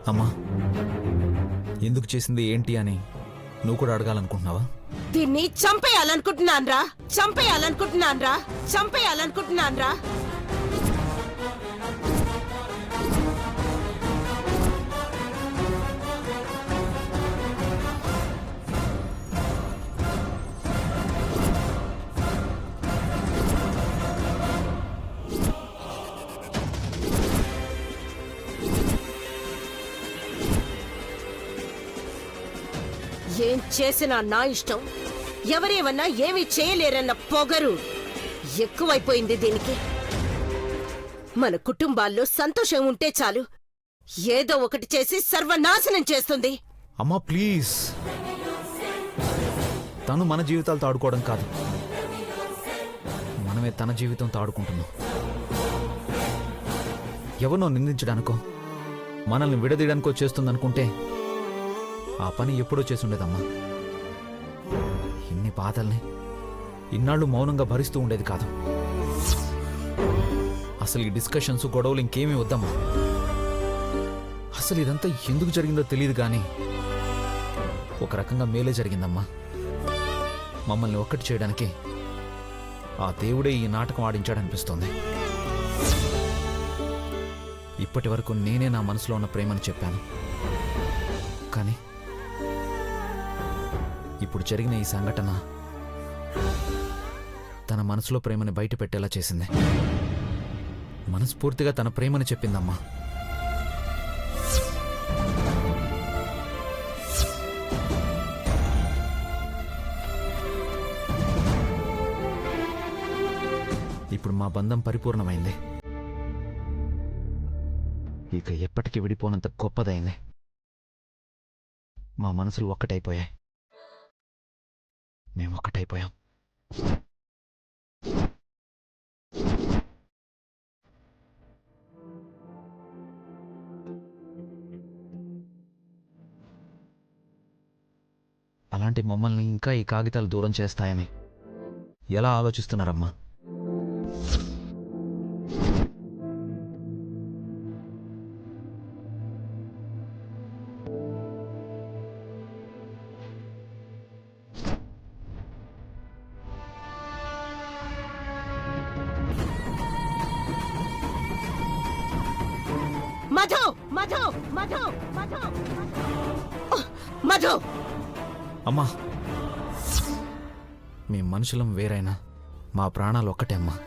అమ్మా, ఎందుకు చేసింది ఏంటి అని నువ్వు కూడా అడగాలనుకుంటున్నావా? దీన్ని చంపేయాలనుకుంటున్నాన్రా, చంపేయాలనుకుంటున్నాన్రా, చంపేయాలనుకుంటున్నాన్రా. ఏం చేసినా నా ఇష్టం, ఎవరేమన్నా ఏమీ చేయలేరన్న పొగరు ఎక్కువైపోయింది దీనికి. మన కుటుంబాల్లో సంతోషం ఉంటే చాలు, ఏదో ఒకటి చేసి సర్వనాశనం చేస్తుంది. అమ్మా ప్లీజ్, తను మన జీవితాలతో ఆడుకోవడం కాదు, మనమే తన జీవితంతో ఆడుకుంటున్నాం. ఎవరినో నిందించడానికో మనల్ని విడదీయడానికో చేస్తుందనుకుంటే ఆ పని ఎప్పుడో చేసుండేదమ్మా. ఇన్ని బాధల్ని ఇన్నాళ్ళు మౌనంగా భరిస్తూ ఉండేది కాదు. అసలు ఈ డిస్కషన్స్ గొడవలు ఇంకేమీ వద్దమ్మా. అసలు ఇదంతా ఎందుకు జరిగిందో తెలియదు కానీ ఒక రకంగా మేలే జరిగిందమ్మా. మమ్మల్ని ఒక్కటి చేయడానికి ఆ దేవుడే ఈ నాటకం ఆడించాడనిపిస్తోంది. ఇప్పటి వరకు నేనే నా మనసులో ఉన్న ప్రేమను చెప్పాను, కానీ ఇప్పుడు జరిగిన ఈ సంఘటన తన మనసులో ప్రేమని బయట పెట్టేలా చేసింది. మనస్ఫూర్తిగా తన ప్రేమని చెప్పిందమ్మా. ఇప్పుడు మా బంధం పరిపూర్ణమైంది. ఇక ఎప్పటికీ విడిపోనంత గొప్పదైంది. మా మనసులు ఒక్కటైపోయాయి, మేము ఒక్కటైపోయాం. అలాంటి మమ్మల్ని ఇంకా ఈ కాగితాలు దూరం చేస్తాయని ఎలా ఆలోచిస్తున్నారమ్మా? మధు, మధు, మధు, మధు, మధు. అమ్మా, మీ మనుషులం వేరైనా మా ప్రాణాలు ఒక్కటే అమ్మా.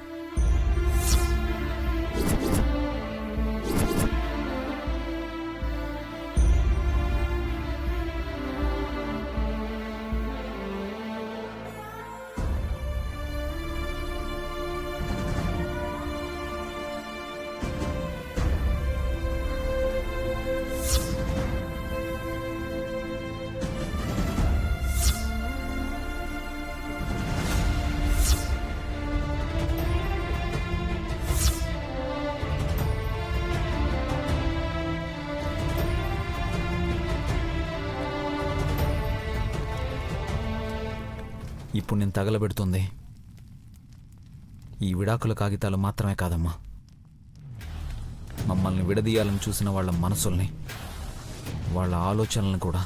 ఇప్పుడు నేను తగలబెడుతుంది ఈ విడాకుల కాగితాలు మాత్రమే కాదమ్మా, మమ్మల్ని విడదీయాలని చూసిన వాళ్ళ మనసుల్ని, వాళ్ళ ఆలోచనలను కూడా.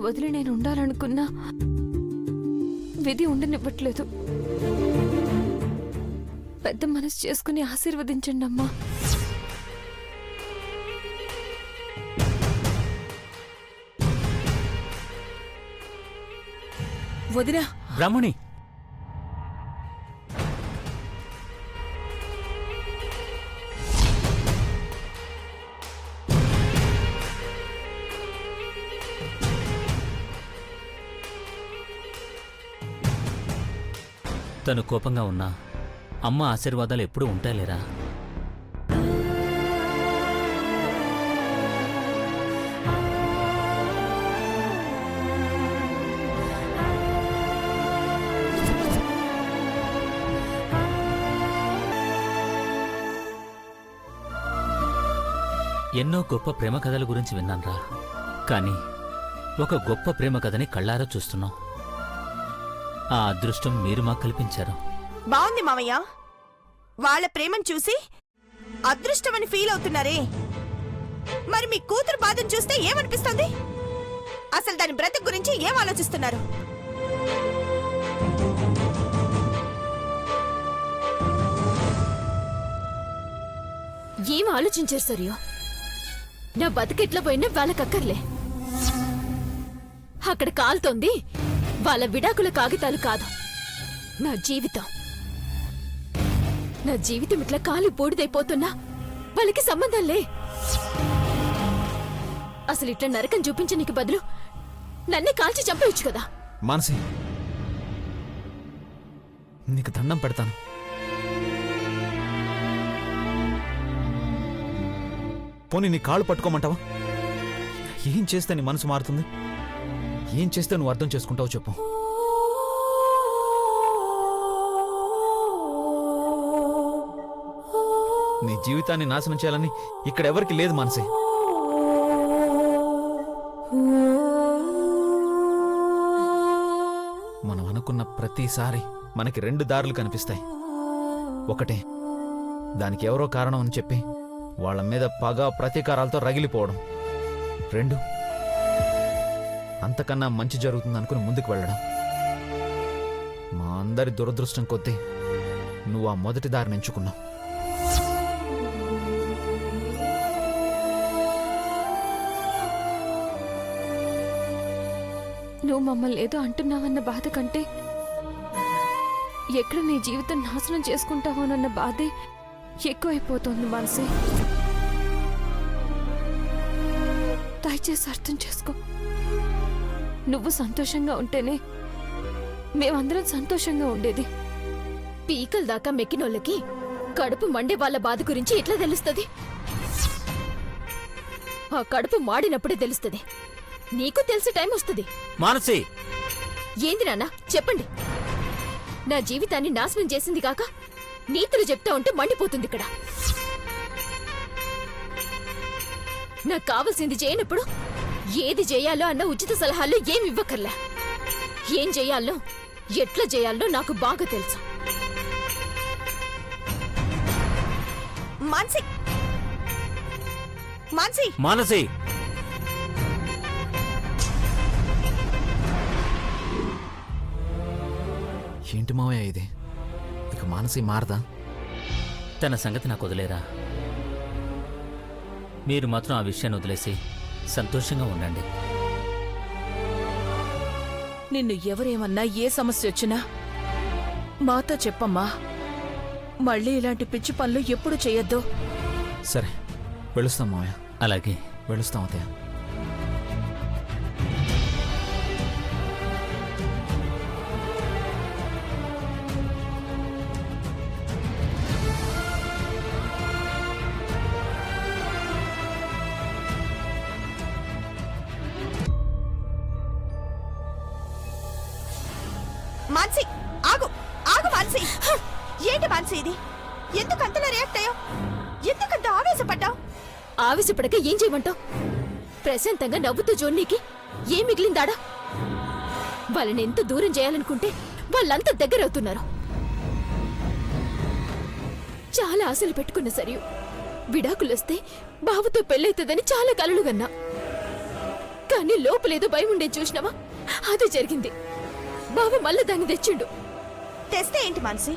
వదిలి నేను ఉండాలనుకున్నా విధి ఉండనివ్వట్లేదు. పెద్ద మనసు చేసుకుని ఆశీర్వదించండి అమ్మా. వదినా. బ్రాహ్మణి, తను కోపంగా ఉన్నా అమ్మ ఆశీర్వాదాలు ఎప్పుడూ ఉంటాయిలేరా. ఎన్నో గొప్ప ప్రేమ కథల గురించి విన్నాన్రా, కానీ ఒక గొప్ప ప్రేమ కథని కళ్ళారా చూస్తున్నాం. ఆ అదృష్టం మీరు మాకు కల్పించారు. బాగుంది మామయ్య. వాళ్ళ ప్రేమను చూసి అదృష్టమని ఫీల్ అవుతున్నారే, మరి మీ కూతురు బాధను చూస్తే ఏమనిపిస్తుంది? అసలు దాని బ్రతుకు గురించి ఏం ఆలోచిస్తున్నారు? ఏం ఆలోచించారు సరియో? నా బతికెట్లా పోయినా వాళ్ళకక్కర్లే. అక్కడ కాలుతోంది వాళ్ళ విడాకుల కాగితాలు కాదు, నా జీవితం. నా జీవితం ఇట్లా కాలి బూడిదైపోతున్నా వాళ్ళకి సంబంధంలే. అసలు ఇట్లా నరకం చూపించనీకి బదులు నన్నే కాల్చి చంపేయచ్చు కదా. మానసి, నీకు దండం పెడతాను. పోనీ నీ కాళ్ళు పట్టుకోమంటావా? ఏం చేస్తే నీ మనసు మారుతుంది? ఏం చేస్తే నువ్వు అర్థం చేసుకుంటావో చెప్పు. నీ జీవితాన్ని నాశనం చేయాలని ఇక్కడ ఎవరికి లేదు మానసి. మనం అనుకున్న ప్రతిసారి మనకి రెండు దారులు కనిపిస్తాయి. ఒకటే, దానికి ఎవరో కారణం అని చెప్పి వాళ్ళ మీద పగ ప్రతీకారాలతో రగిలిపోవడం. రెండు, అంతకన్నా మంచి జరుగుతుందనుకుని ముందుకు వెళ్ళడం. మా అందరి దురదృష్టం కొద్దీ నువ్వు ఆ మొదటి దారిని ఎంచుకున్నావు. నువ్వు మమ్మల్ని ఏదో అంటున్నావన్న బాధ కంటే ఎక్కడ నీ జీవితం నాశనం చేసుకుంటావోనన్న బాధే ఎక్కువైపోతుంది మనసే. దయచేసి అర్థం చేసుకో. నువ్వు సంతోషంగా ఉంటేనే మేమందరం సంతోషంగా ఉండేది. పీకల దాకా మెక్కినోళ్ళకి కడుపు మండే వాళ్ళ బాధ గురించి ఎట్లా తెలుస్తుంది? ఆ కడుపు మాడినప్పుడే తెలుస్తుంది. నీకు తెలిసే టైం వస్తుంది. మానసి, ఏంది నాన్న చెప్పండి. నా జీవితాన్ని నాశనం చేసింది కాక నీతులు చెప్తా ఉంటే మండిపోతుంది ఇక్కడ. నాకు కావలసింది చేయనప్పుడు ఏది చేయాలో అన్న ఉచిత సలహాలు ఏమి ఇవ్వకర్లే. ఏం చేయాలో ఎట్లా చేయాలో నాకు బాగా తెలుసు. మాన్సి, మాన్సి, మానసి, ఏంటి మావయ్య ఇది? ఇక మానసి మారదా? తన సంగతి నాకు వదిలేరా. మీరు మాత్రం ఆ విషయాన్ని వదిలేసి సంతోషంగా ఉండండి. నిన్ను ఎవరేమన్నా ఏ సమస్య వచ్చినా మాతో చెప్పమ్మా. మళ్ళీ ఇలాంటి పిచ్చి పనులు ఎప్పుడు చేయొద్దు. సరే, వెళుస్తాం మావయ్య. అలాగే. వెళుస్తాం అత్తయ్య. మాన్సి, ఆగు, ఆగు మాన్సి. ఏంటి మాన్సి ఇది? ఎందుకు అంతలా రియాక్ట్ అయ్యావు? ఎందుకంత ఆవేశపడ్డావు? ఆవేశపడక ఏం చేయమంటావు? ప్రశాంతంగా నవ్వుతూ జోన్నీకి ఏం మిగిలిందాడా? వాళ్ళని ఎంత దూరం చేయాలనుకుంటే వాళ్ళంతా దగ్గరవుతున్నారు. చాలా ఆశలు పెట్టుకున్న సరియు విడాకులొస్తే బావతో పెళ్ళైతుందని చాలా కలలు కన్నా. కానీ లోపలేదో భయం ఉండే చూసినావా? అదే జరిగింది. బావ మళ్ళా దాన్ని తెచ్చిండు. తెస్తే ఏంటి మాన్సి?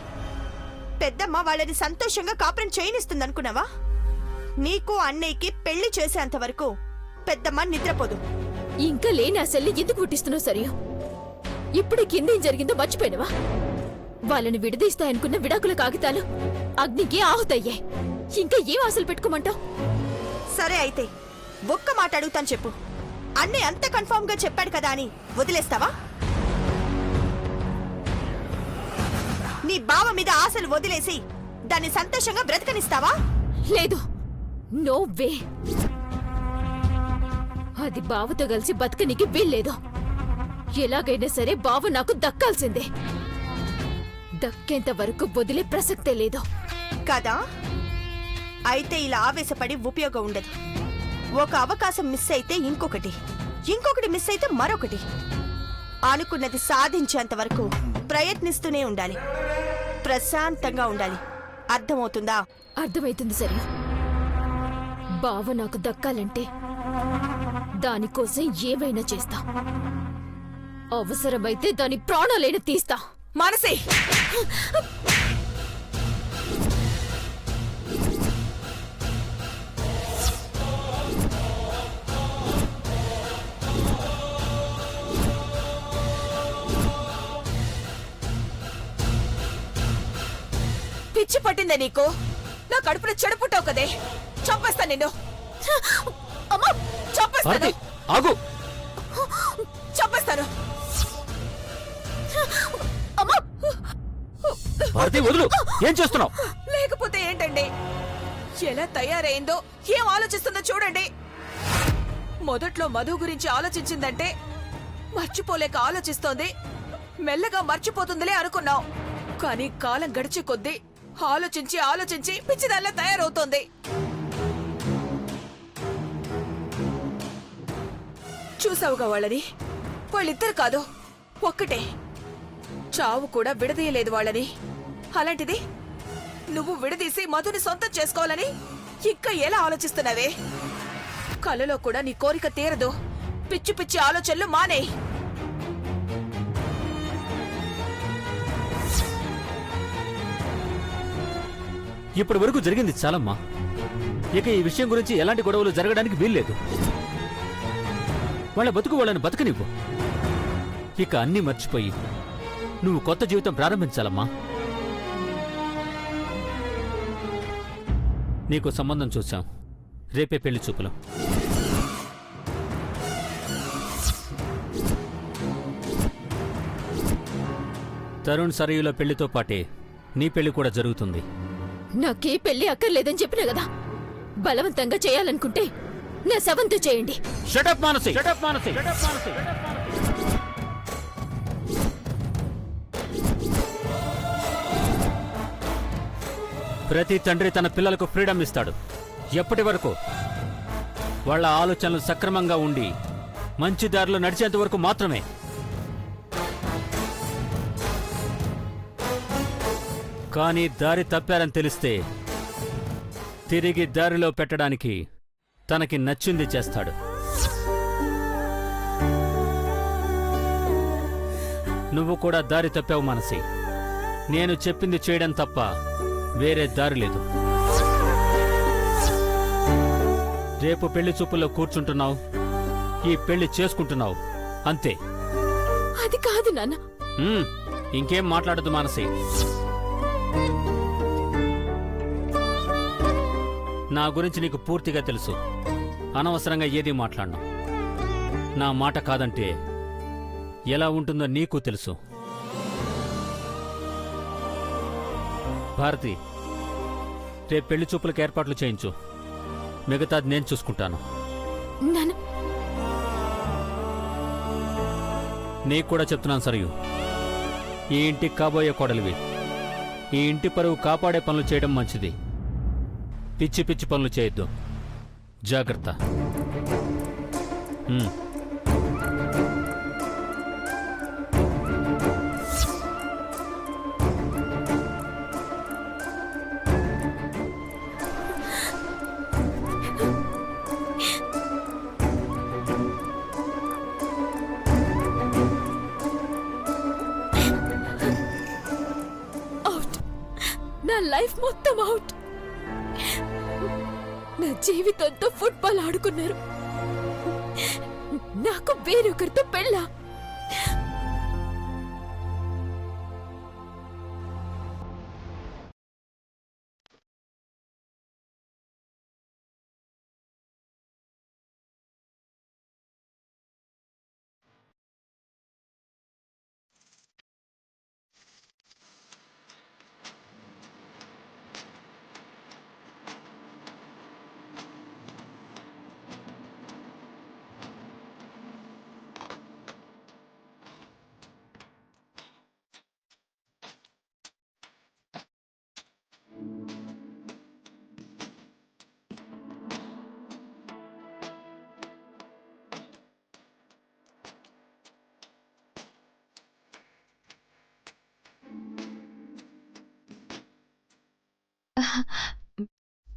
పెద్దమ్మ వాళ్ళని సంతోషంగా కాపురం చేయనిస్తుందనుకున్నావా? నీకు అన్నయ్యకి పెళ్లి చేసేంత వరకు పెద్దమ్మ నిద్రపోదు. ఇంకా లేని అసల్ని ఎందుకు పుట్టిస్తున్నావు సరియు? ఇప్పుడు కిందేం జరిగిందో మర్చిపోయినవా? వాళ్ళని విడదీస్తాయనుకున్న విడాకుల కాగితాలు అగ్నికి ఆహుతయ్యాయి. ఇంకా ఏం ఆశలు పెట్టుకోమంటావు? సరే అయితే ఒక్క మాట అడుగుతాను చెప్పు. అన్నయ్య అంత కన్ఫర్మ్ గా చెప్పాడు కదా అని వదిలేస్తావా? నీ బావ మీద ఆశలు వదిలేసి దాన్ని సంతోషంగా బ్రతకనిస్తావా? లేదు, నో వే. అది బావతో కలిసి బతకనికి వీల్లేదు. ఎలాగైనా సరే బావ నాకు దక్కాల్సిందే. దక్కేంత వరకు వదిలే ప్రసక్తే లేదు కదా? అయితే ఇలా ఆవేశపడి ఉపయోగం ఉండదు. ఒక అవకాశం మిస్ అయితే ఇంకొకటి మిస్ అయితే మరొకటి. అనుకున్నది సాధించేంత వరకు ప్రయత్నిస్తూనే ఉండాలి, ప్రశాంతంగా ఉండాలి. అర్థమవుతుందా? అర్థమైతుంది సరే. బావ నాకు దక్కాలంటే దానికోసం ఏమైనా చేస్తా. అవసరమైతే దాని ప్రాణాలైనా తీస్తా. మానసి, పిచ్చి పట్టిందే నీకు? నా కడుపులో చెడుపుట్టావు కదే, చంపేస్తా నిన్ను. అమ్మా, చంపేస్తాను, భారతి ఆగు. చంపేస్తాను. అమ్మా, భారతి వదులు. ఏం చేస్తున్నావు? లేకపోతే ఏంటండి? ఎలా తయారైందో, ఏం ఆలోచిస్తుందో చూడండి. మొదట్లో మధు గురించి ఆలోచించిందంటే మర్చిపోలేక ఆలోచిస్తోంది. మెల్లగా మర్చిపోతుందిలే అనుకున్నాం. కానీ కాలం గడిచే కొద్దీ ఆలోచించి ఆలోచించి పిచ్చిదాల్లా తయారవుతోంది. చూసావుగా వాళ్ళని? వాళ్ళిద్దరు కాదు, ఒక్కటే. చావు కూడా విడదీయలేదు వాళ్ళని. అలాంటిది నువ్వు విడదీసి మధుని సొంతం చేసుకోవాలని ఇంకా ఎలా ఆలోచిస్తున్నావే? కలలో కూడా నీ కోరిక తీరదు. పిచ్చి పిచ్చి ఆలోచనలు మానేయ్. ఇప్పటి వరకు జరిగింది చాలమ్మా. ఇక ఈ విషయం గురించి ఎలాంటి గొడవలు జరగడానికి వీల్లేదు. వాళ్ళ బతుకు వాళ్ళని బతకనివ్వు. ఇక అన్నీ మర్చిపోయి నువ్వు కొత్త జీవితం ప్రారంభించాలమ్మా. నీకు సంబంధం చూశాం. రేపే పెళ్లి చూపులు. తరుణ్ సరయుల పెళ్లితో పాటే నీ పెళ్లి కూడా జరుగుతుంది. నాకే పెళ్లి అక్కర్లేదని చెప్పినా కదా. బలవంతంగా చేయాలనుకుంటే నా సవంతో చేయండి. Shut up Manasi, shut up Manasi. ప్రతి తండ్రి తన పిల్లలకు ఫ్రీడమ్ ఇస్తాడు. ఎప్పటి వరకు? వాళ్ళ ఆలోచనలు సక్రమంగా ఉండి మంచి దారిలో నడిచేంత వరకు మాత్రమే. కానీ దారి తప్పారని తెలిస్తే తిరిగి దారిలో పెట్టడానికి తనకి నచ్చింది చేస్తాడు. నువ్వు కూడా దారి తప్పావు మానసి. నేను చెప్పింది చేయడం తప్ప వేరే దారి లేదు. రేపు పెళ్లి చూపుల్లో కూర్చుంటున్నావు, ఈ పెళ్లి చేసుకుంటున్నావు, అంతే. అది కాదు నాన్న. ఇంకేం మాట్లాడదు మానసి. నా గురించి నీకు పూర్తిగా తెలుసు. అనవసరంగా ఏదీ మాట్లాడను. నా మాట కాదంటే ఎలా ఉంటుందో నీకు తెలుసు. భారతి, రేపు పెళ్లి చూపులకు ఏర్పాట్లు చేయించు. మిగతాది నేను చూసుకుంటాను. నాన్న, నీకు కూడా చెప్తున్నాను సరియు. ఈ ఇంటికి కాబోయే కోడలివి. ఈ ఇంటి పరువు కాపాడే పనులు చేయడం మంచిది. పిచ్చి పిచ్చి పనులు చేయొద్దు. జాగ్రత్త. అవుట్. నా లైఫ్ మొత్తం అవుట్. నా జీవితంతో ఫుట్బాల్ ఆడుకున్నారు. నాకు వేరొకరితో పెళ్ళా?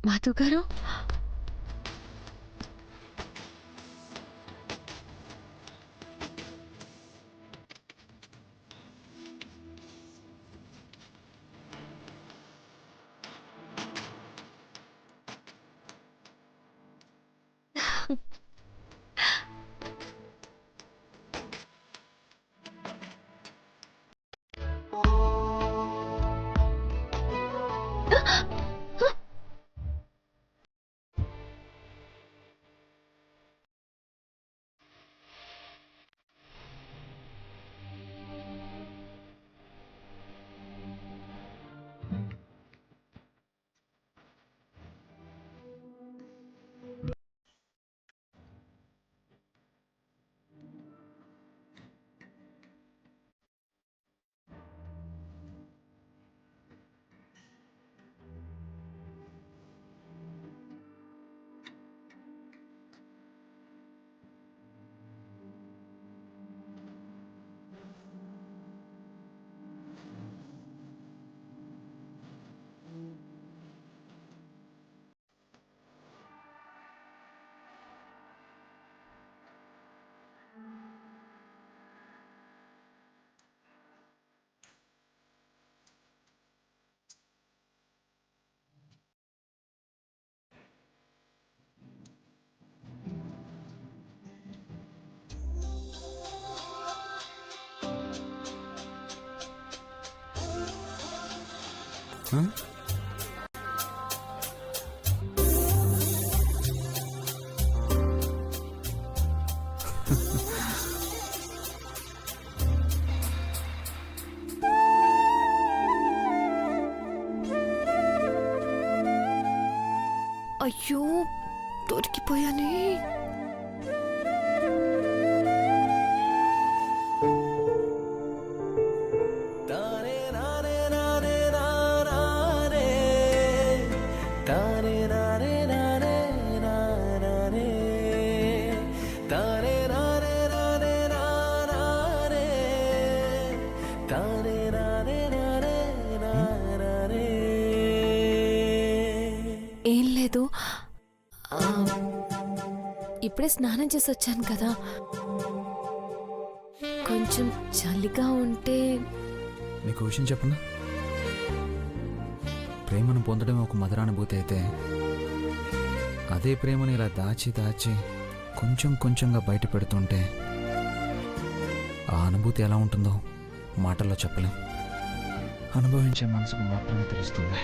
మాధు గారు అయ్యో దొరికిపోయానే. ఏం లేదు, ఇప్పుడే స్నానం చేసి వచ్చాను కదా, కొంచెం చలిగా ఉంటే. నీకు విషయం చెప్పనా? ప్రేమను పొందడం ఒక మధురానుభూతి అయితే అదే ప్రేమను ఇలా దాచి దాచి కొంచెం కొంచెంగా బయట పెడుతుంటే ఆ అనుభూతి ఎలా ఉంటుందో మాటల్లో చెప్పలేం. అనుభవించే మనసుకు మాత్రమే తెలుస్తుంది.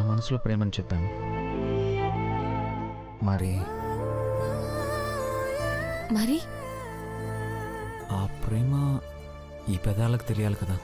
మనసులో ప్రేమని చెప్పాను, మరి మరి ఆ ప్రేమ ఈ పెదాలకు తెలియాలి కదా.